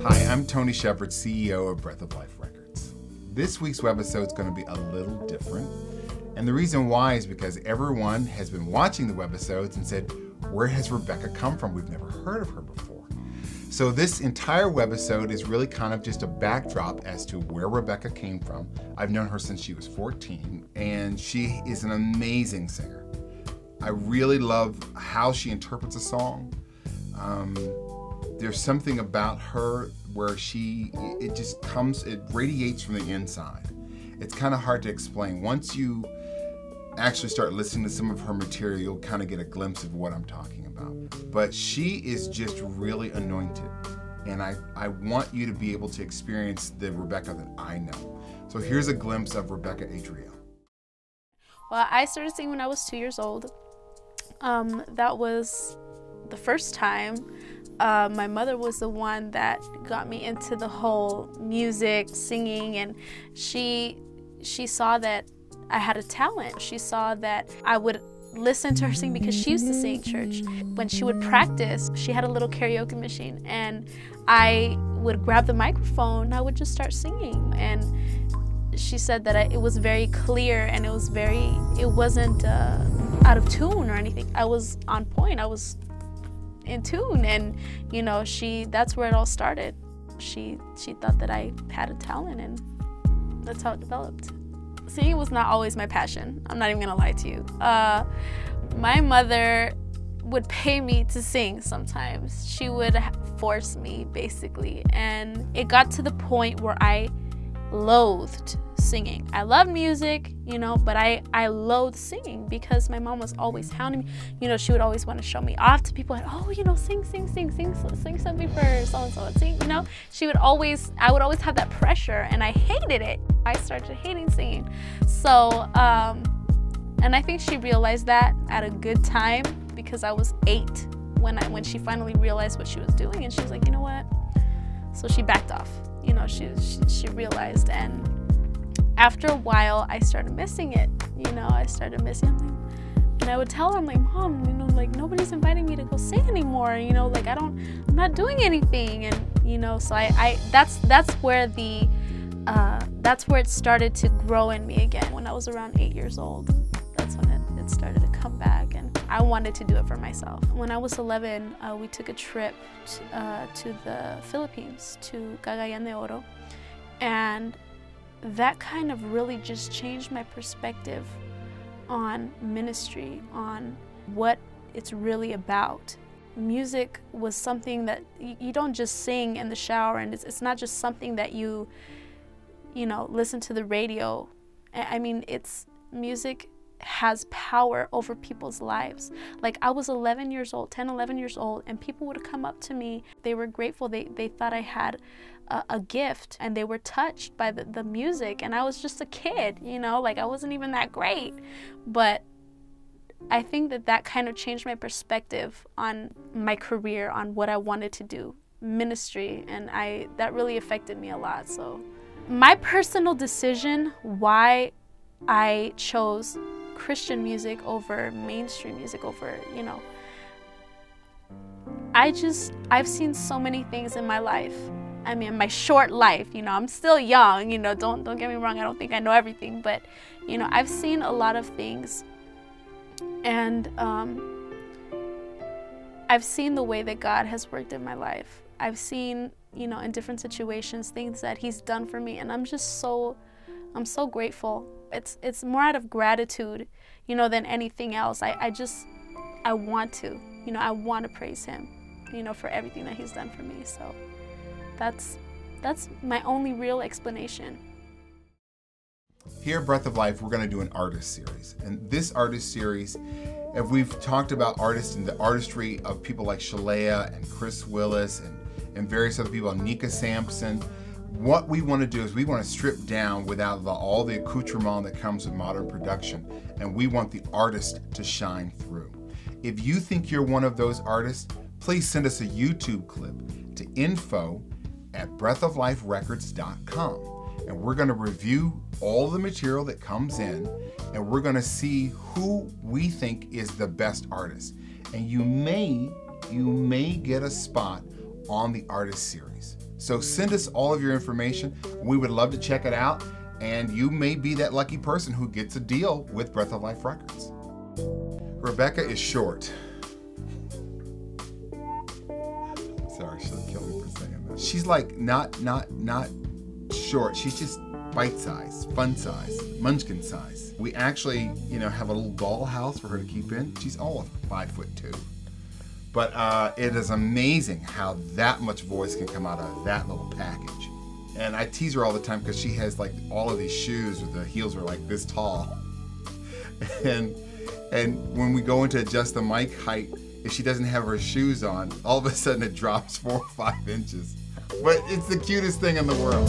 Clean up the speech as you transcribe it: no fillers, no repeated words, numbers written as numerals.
Hi, I'm Tony Shepard, CEO of Breath of Life Records. This week's webisode is going to be a little different. And the reason why is because everyone has been watching the webisodes and said, where has Rebecca come from? We've never heard of her before. So this entire webisode is really kind of just a backdrop as to where Rebecca came from. I've known her since she was 14, and she is an amazing singer. I really love how she interprets a song. There's something about her where it radiates from the inside. It's kind of hard to explain. Once you actually start listening to some of her material, you'll kind of get a glimpse of what I'm talking about. But she is just really anointed. And I want you to be able to experience the Rebecca that I know. So here's a glimpse of Rebecca Adriel. Well, I started singing when I was 2 years old. That was the first time. My mother was the one that got me into the whole music, singing, and she saw that I had a talent. She saw that I would listen to her sing because she used to sing church. When she would practice, she had a little karaoke machine, and I would grab the microphone and I would just start singing. And she said that it was very clear, and it wasn't out of tune or anything. I was on point. I was in tune, and you know, that's where it all started. She thought that I had a talent, and that's how it developed. Singing was not always my passion. I'm not even gonna lie to you. My mother would pay me to sing sometimes. She would force me, basically, and it got to the point where I loathed singing. I loved music, you know, but I loathed singing because my mom was always hounding me. You know, she would always want to show me off to people, and oh, you know, sing something for so-and-so, sing, you know. I would always have that pressure, and I hated it. I started hating singing. So, and I think she realized that at a good time, because I was 8 when she finally realized what she was doing, and she was like, you know what? So she backed off. You know, she realized, and after a while, I started missing it. You know, I started missing it. And I would tell her, I'm like, Mom, you know, like, nobody's inviting me to go sing anymore. You know, like, I'm not doing anything. And, you know, so that's where it started to grow in me again. When I was around 8 years old, that's when it started to come back, and I wanted to do it for myself. When I was 11, we took a trip to the Philippines, to Cagayan de Oro, and that kind of really just changed my perspective on ministry, on what it's really about. Music was something that you don't just sing in the shower, and it's not just something that you know, listen to the radio. I mean, music has power over people's lives. Like, I was 11 years old, 10, 11 years old, and people would come up to me. They were grateful. They thought I had a gift, and they were touched by the music. And I was just a kid, you know, like, I wasn't even that great. But I think that kind of changed my perspective on my career, on what I wanted to do, ministry, and that really affected me a lot. So my personal decision why I chose Christian music over mainstream music, over, you know, I've seen so many things in my life. I mean, my short life, you know, I'm still young, you know, don't get me wrong, I don't think I know everything, but, you know, I've seen a lot of things, and I've seen the way that God has worked in my life. I've seen, you know, in different situations, things that He's done for me, and I'm so grateful. It's more out of gratitude, you know, than anything else. I want to, you know, I want to praise Him, you know, for everything that He's done for me. So that's my only real explanation. Here at Breath of Life, we're going to do an artist series. And this artist series, if we've talked about artists and the artistry of people like Shalea and Chris Willis and various other people, Nika Sampson, what we want to do is we want to strip down without all the accoutrement that comes with modern production, and we want the artist to shine through. If you think you're one of those artists, please send us a YouTube clip to info@breathofliferecords.com, and we're going to review all the material that comes in, and we're going to see who we think is the best artist. And you may get a spot on the artist series. So send us all of your information. We would love to check it out, and you may be that lucky person who gets a deal with Breath of Life Records. Rebecca is short. Sorry, she'll kill me for saying that. She's like not short. She's just bite size, fun size, munchkin size. We actually, have a little dollhouse for her to keep in. She's all of 5'2". But it is amazing how that much voice can come out of that little package. And I tease her all the time because she has like all of these shoes with the heels are like this tall. And when we go in to adjust the mic height, if she doesn't have her shoes on, all of a sudden it drops 4 or 5 inches. But it's the cutest thing in the world.